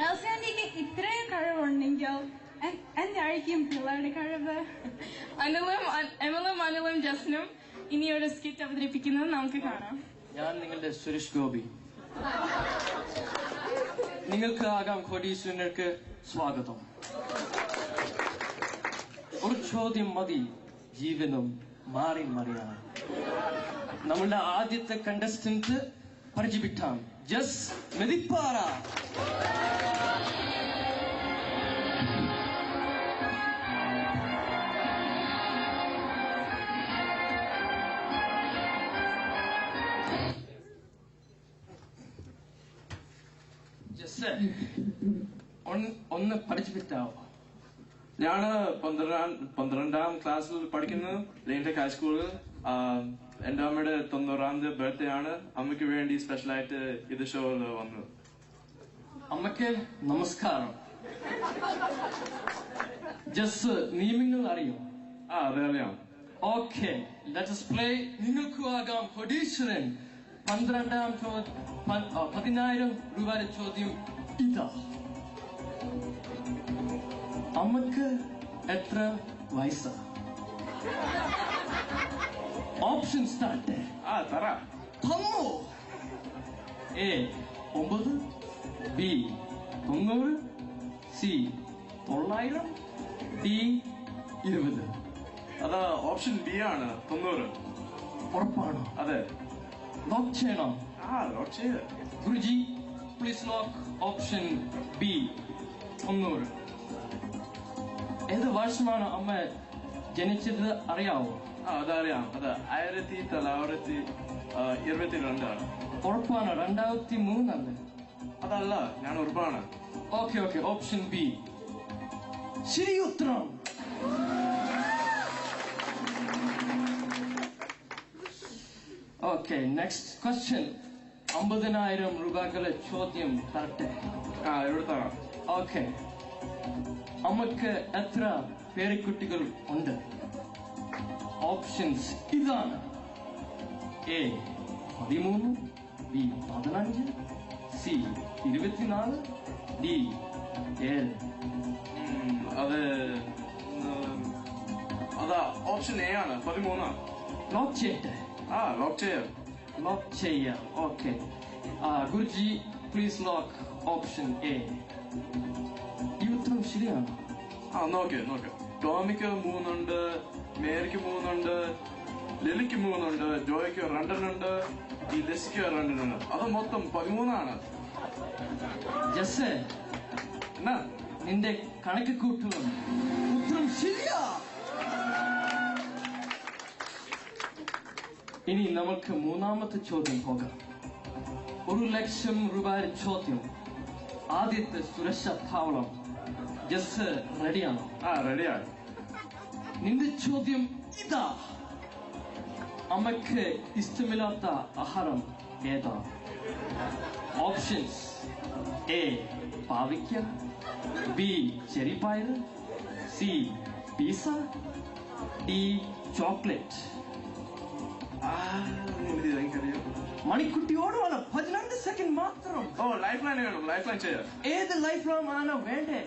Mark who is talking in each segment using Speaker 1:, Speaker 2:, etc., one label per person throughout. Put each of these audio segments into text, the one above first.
Speaker 1: എൽസാൻഡിക്ക് ഇത്രയും കഴിവുണ്ടെങ്കിൽ എന്തായിരിക്കും പിള്ളേരുടെ കഴിവ്?
Speaker 2: എമലും അനിലും ജസ്നും ഇനി ഒരു സ്കിറ്റ് അവതരിപ്പിക്കുന്നത് നമുക്ക് കാണാം.
Speaker 3: ഞാൻ നിങ്ങളുടെ സുരേഷ് ഗോപി. നിങ്ങൾക്ക് ആകാം കോടീശ്വരർക്ക് സ്വാഗതം. ഒരു ചോദ്യം മതി ജീവിതം മാറി മറിയാൻ. നമ്മളുടെ ആദ്യത്തെ കണ്ടസ്റ്റന്റ് പരിചയപ്പെട്ടാം. ജസ് മെതിപ്പാറ. ജസ് ഒന്ന് പരിചയപ്പെട്ടാവോ?
Speaker 4: ഞാന് 12ാം ക്ലാസ്സിൽ പഠിക്കുന്നു, ലെയിൻടെക് ഹൈസ്കൂളിൽ. എന്റെ അമ്മയുടെ 90ാമത്തെ ബർത്ത്ഡേ ആണ്. അമ്മയ്ക്ക് വേണ്ടി സ്പെഷ്യലായിട്ട് ഇത് ഷോയിൽ വന്നു.
Speaker 3: അമ്മയ്ക്ക് നമസ്കാരം. ജസ് നിയമങ്ങൾ അറിയോ?
Speaker 4: അതെ അറിയാം.
Speaker 3: Okay, let us play. നിങ്ങൾക്ക് ആകാം കോടീശ്വരൻ. 10,000 രൂപയുടെ ചോദ്യം ഇതാ. അമ്മക്ക് എത്ര വയസ്സാ? Option start.
Speaker 4: തറ
Speaker 3: തമ്മോ. A 9, B 90, C 900, D 20.
Speaker 4: അത് ഓപ്ഷൻ ബി ആണ്, 90.
Speaker 3: ഉറപ്പാണോ?
Speaker 4: അതെ.
Speaker 3: ലോക്ക് ചെയ്യണോ?
Speaker 4: ലോക്ക് ചെയ്യ.
Speaker 3: Guruji please lock option B 90. ഏത് വർഷമാണ് അമ്മ ജനിച്ചത് അറിയാവോ?
Speaker 4: അതറിയാം. അത് 1922
Speaker 3: ഉറപ്പാണ്? 2003 അല്ലേ?
Speaker 4: അതല്ല, ഞാൻ ഉറപ്പാണ്.
Speaker 3: ഓക്കെ ഓപ്ഷൻ ബി ശരി ഉത്തരം. Okay, next question. 50,000 രൂപകളുടെ ചോദ്യം തരട്ടെ?
Speaker 4: ഇവിടെ തരാം.
Speaker 3: ഓക്കെ, അമ്മക്ക് എത്ര പേരക്കുട്ടികൾ ഉണ്ട്? ഓപ്ഷൻസ് ഇതാണ്. A 13, B 15, C 24, D 7.
Speaker 4: അതാ ഓപ്ഷൻ എ ആണ്, 13.
Speaker 3: ലോക്ക് ചെയ്യട്ടെ? ലോക്ക് ചെയ്യാം. Okay, Guruji please lock option A. ഈ ഉത്തരം ശരിയാണ്?
Speaker 4: നോക്ക്. ടോമിക്ക് 3 ഉണ്ട്, മേരിക്ക് 3 ഉണ്ട്, ലിലിക്ക് 3 ഉണ്ട്, ജോയ്ക്ക് 2 ഈ ലെസിക്ക് 2. അത് മൊത്തം 13.
Speaker 3: ജസ്,
Speaker 4: എന്നാ
Speaker 3: നിന്റെ കണക്ക് കൂട്ടും ഉത്തരം ശരിയാ. ഇനി നമുക്ക് മൂന്നാമത്തെ ചോദ്യം പോകാം. 1,00,000 രൂപയുടെ ചോദ്യം. ആദ്യത്തെ സുരക്ഷാ താവളം. ജസ് റെഡിയാണോ?
Speaker 4: റെഡിയാണ്.
Speaker 3: നിന്റെ ചോദ്യം ഇതാ. അമ്മയ്ക്ക് ഇഷ്ടമില്ലാത്ത ആഹാരം ഏതാ? ഓപ്ഷൻസ് എ പാവയ്ക്ക, ബി ചെറിപ്പയർ, സി പിസ, ഡി ചോക്ലേറ്റ്. മണിക്കുട്ടിയോട് വേണം 12 സെക്കൻഡ് മാത്രം.
Speaker 4: ലൈഫ് ലൈൻ വേണം. ലൈഫ് ലൈൻ ചെയ്യാം.
Speaker 3: ഏത് ലൈഫ് ലൈൻ ആണോ വേണ്ടേ?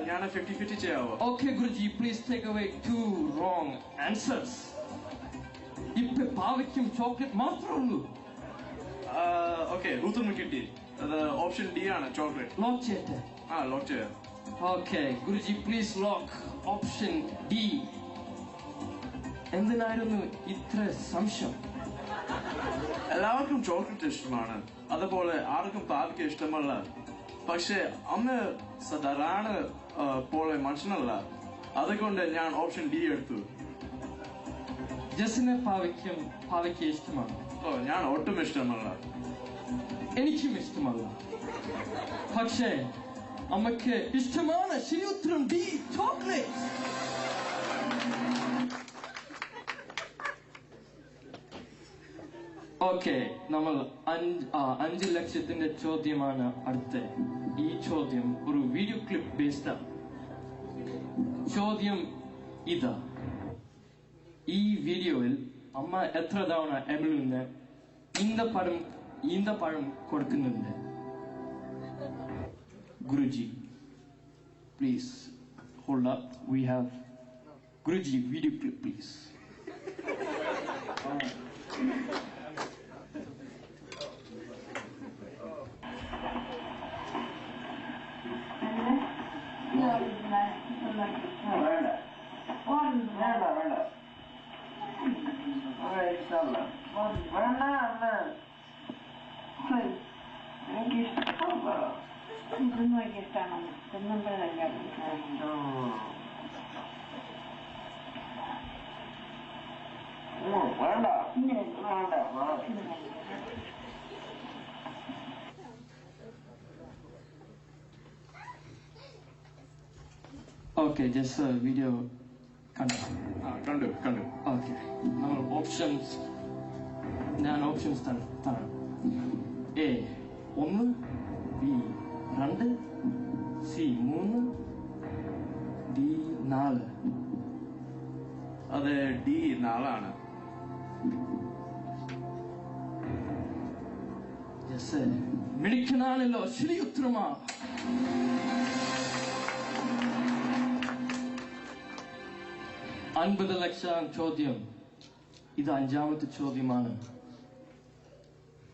Speaker 4: ഞാൻ 50-50 ചെയ്യാവോ?
Speaker 3: Okay Guruji, please take away 2 wrong answers. ഇപ്പൊ പാവയ്ക്കും ചോക്ലേറ്റ് മാത്രമേ ഉള്ളൂ.
Speaker 4: ഓക്കെ, ഉത്തരം കിട്ടി. അത് ഓപ്ഷൻ ഡി ആണ്, ചോക്ലേറ്റ്.
Speaker 3: ലോക്ക് ചെയ്യട്ടെ?
Speaker 4: ലോക്ക് ചെയ്യാം.
Speaker 3: Okay Guruji please lock option D. എന്തിനായിരുന്നു ഇത്ര സംശയം?
Speaker 4: എല്ലാവർക്കും ചോക്ലേറ്റ് ഇഷ്ടമാണ്, അതുപോലെ ആർക്കും പാവയ്ക്ക് ഇഷ്ടമല്ല. പക്ഷെ അമ്മ സാധാരണ പോലെ മനുഷ്യനല്ല, അതുകൊണ്ട് ഞാൻ ഓപ്ഷൻ ഡി എടുത്തു.
Speaker 3: ജസിന് പാവയ്ക്ക് ഇഷ്ടമാണ്?
Speaker 4: ഞാൻ ഒട്ടും ഇഷ്ടമല്ല.
Speaker 3: എനിക്കും ഇഷ്ടമല്ല. പക്ഷേ അമ്മയ്ക്ക് ഇഷ്ടമാണ്. ശരി ഉത്തരം ഡി ചോക്ലേറ്റ്. ഓക്കെ, നമ്മൾ 5 ലക്ഷത്തിന്റെ ചോദ്യമാണ് അടുത്ത. ഈ ചോദ്യം ഒരു വീഡിയോ ക്ലിപ്പ് ബേസ്ഡ് ആണ്. ചോദ്യം ഇതാ. ഈ വീഡിയോയിൽ അമ്മ എത്ര തവണ എബിളിന് ഈന്തപ്പഴം കൊടുക്കുന്നുണ്ട്? Guruji. Please hold up. We have Guruji video clip, please. Okay, just a video.
Speaker 4: കണ്ടു
Speaker 3: Okay, നമ്മൾ ഓപ്ഷൻസ് ഞാൻ ഓപ്ഷൻസ് തരാം. A 1, B 2, C 3, D 4.
Speaker 4: അത് ഡി 4
Speaker 3: ജസ് മിടുക്കനാണല്ലോ, ശരി ഉത്തരമാ. 50 ലക്ഷം ചോദ്യം. ഇത് 5ാമത്തെ ചോദ്യമാണ്.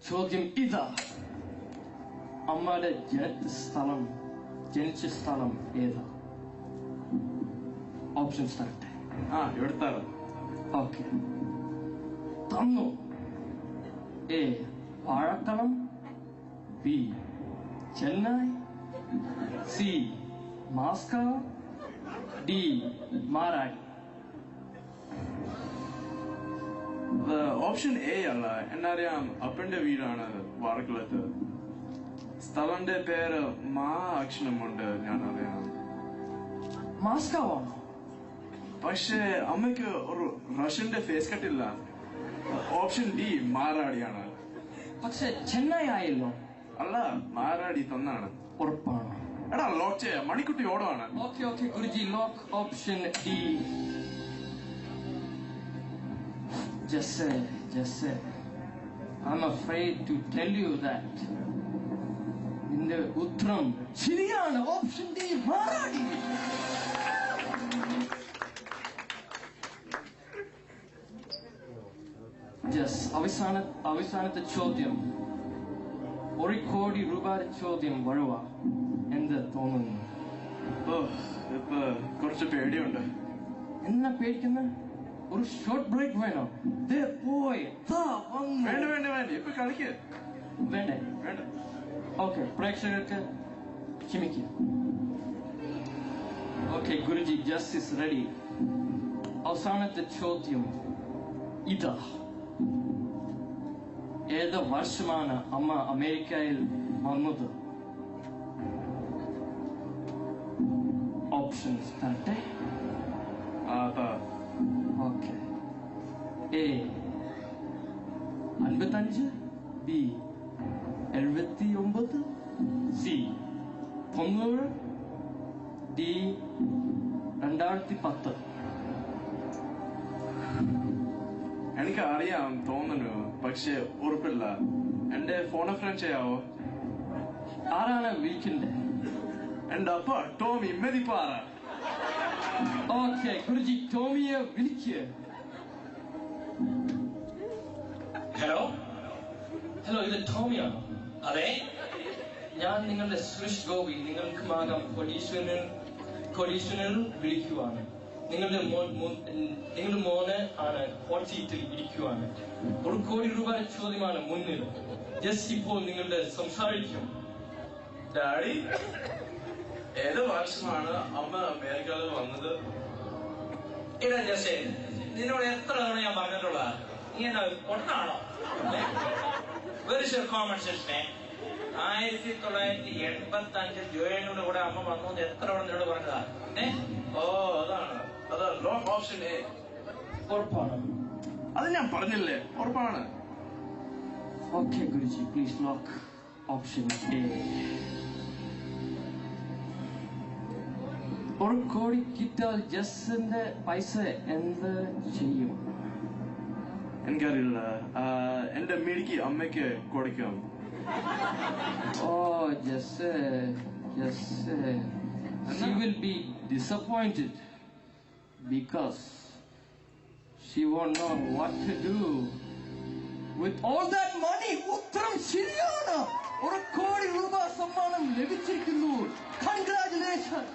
Speaker 3: ചോദ്യം ഇതാ: അമ്മയുടെ ജനിച്ച സ്ഥലം ഏതാ? ഓപ്ഷൻസ് തരട്ടെ.
Speaker 4: എടുത്താറ്.
Speaker 3: ഓക്കെ, തന്നു. A Vazhakkalam, B Chennai, C Moscow, D Maradi.
Speaker 4: Option A അല്ല, എന്നറിയാം അപ്പന്റെ വീടാണ് വാഴക്കുളത്ത്. സ്ഥലന്റെ പേര് മാ അക്ഷരമുണ്ട്, ഞാൻ അറിയാം.
Speaker 3: മാസ്കോ ആണോ?
Speaker 4: പക്ഷേ അമ്മയ്ക്ക് ഒരു റഷ്യന്റെ ഫേസ് കട്ടില്ല. ഓപ്ഷൻ ഡി മാറാടിയാണ്.
Speaker 3: പക്ഷെ ചെന്നൈ ആയല്ലോ.
Speaker 4: അല്ല, മാറാടി തന്നാണ്.
Speaker 3: ഉറപ്പാണ്?
Speaker 4: എടാ ലോക്ക് ചെയ്യാ, മണിക്കുട്ടി ഓടുവാണ്.
Speaker 3: Okay Guruji, lock option D. Just I'm afraid to tell you that നിന്റെ ഉത്തരം ശരിയാണ്. Option D Maradi. അവസാനത്തെ ചോദ്യം. 1 കോടി രൂപയുടെ ചോദ്യം വരുവാ. എന്ത് തോന്നുന്നു?
Speaker 4: ഇപ്പൊ കുറച്ച് പേടിയുണ്ട്.
Speaker 3: എന്നാ പേടിക്കുന്ന? ഒരു ഷോർട്ട് ബ്രേക്ക് വേണോ?
Speaker 4: വേണ്ട, ഇപ്പൊ കളിക്ക്.
Speaker 3: വേണ്ടേ?
Speaker 4: വേണ്ട.
Speaker 3: ഓക്കെ, പ്രേക്ഷകർക്ക് ക്ഷമിക്കുക. Okay Guruji, justice ready. അവസാനത്തെ ചോദ്യം ഇതാ: ഏത് വർഷമാണ് അമ്മ അമേരിക്കയിൽ വന്നത്? ഓപ്ഷൻസ് തരട്ടെ. Okay, A 55, B 79, C 90, D 2010.
Speaker 4: എനിക്ക് അറിയാം തോന്നുന്നു, പക്ഷെ ഉറപ്പില്ല. എന്റെ ഫോൺ ഫ്രണ്ട് ചെയ്യാവോ?
Speaker 3: ആരാണ് വിളിക്കുന്നത്?
Speaker 4: എന്റെ അപ്പ ടോമി മെതിപ്പാറ.
Speaker 3: ഓക്കെ ഗുരുജി, ടോമിയെ വിളിക്കുക.
Speaker 5: ഹലോ,
Speaker 3: ഇത് ടോമിയാണോ?
Speaker 5: അതെ.
Speaker 3: ഞാൻ നിങ്ങളുടെ സുരേഷ് ഗോപി. നിങ്ങൾക്ക് മകൻ കൊടീശ്വരൻ വിളിക്കുവാണ്. നിങ്ങളുടെ മോന് ആണ് ഹോട്ട് സീറ്റിൽ ഇരിക്കുവാണ്. 1 കോടി രൂപയുടെ ചോദ്യമാണ് മുന്നിൽ. ജസ്റ്റ് ഇപ്പോൾ നിങ്ങളുടെ സംസാരിക്കും.
Speaker 4: ഡാഡി, ഏത് വർഷമാണ് അമ്മ അമേരിക്കയിൽ വന്നത്?
Speaker 5: ഇടാ ജസേ, നിന്നോട് എത്ര തവണ ഞാൻ പറഞ്ഞിട്ടുള്ള നീ എന്നാ ഒന്നാണോ? കോമൺ സെൻസ് മാൻ. 1985 ജോയിനോട് കൂടെ അമ്മ വന്നു എത്ര തവണ നിന്നോട് പറഞ്ഞതാ?
Speaker 4: അതാണ് ലോക്ക് ഓപ്ഷൻ എ.
Speaker 3: ഉറപ്പാണ്?
Speaker 4: അത് ഞാൻ പറഞ്ഞില്ലേ, ഉറപ്പാണ്.
Speaker 3: Okay Guruji, please lock option A. 1 കോടി കിട്ടാൽ ജസ്സിന്റെ പൈസ എന്ത് ചെയ്യും?
Speaker 4: എനിക്കറിയില്ല. എന്റെ മിടുക്കി അമ്മയ്ക്ക് കൊടുക്കും.
Speaker 3: ജസ് Yes, she will be disappointed because she won't know what to do with all that money. ഉത്തരം ശരിയാണ്. 1 കോടി രൂപ സമ്മാനം ലഭിച്ചിരിക്കുന്നു. Congratulations.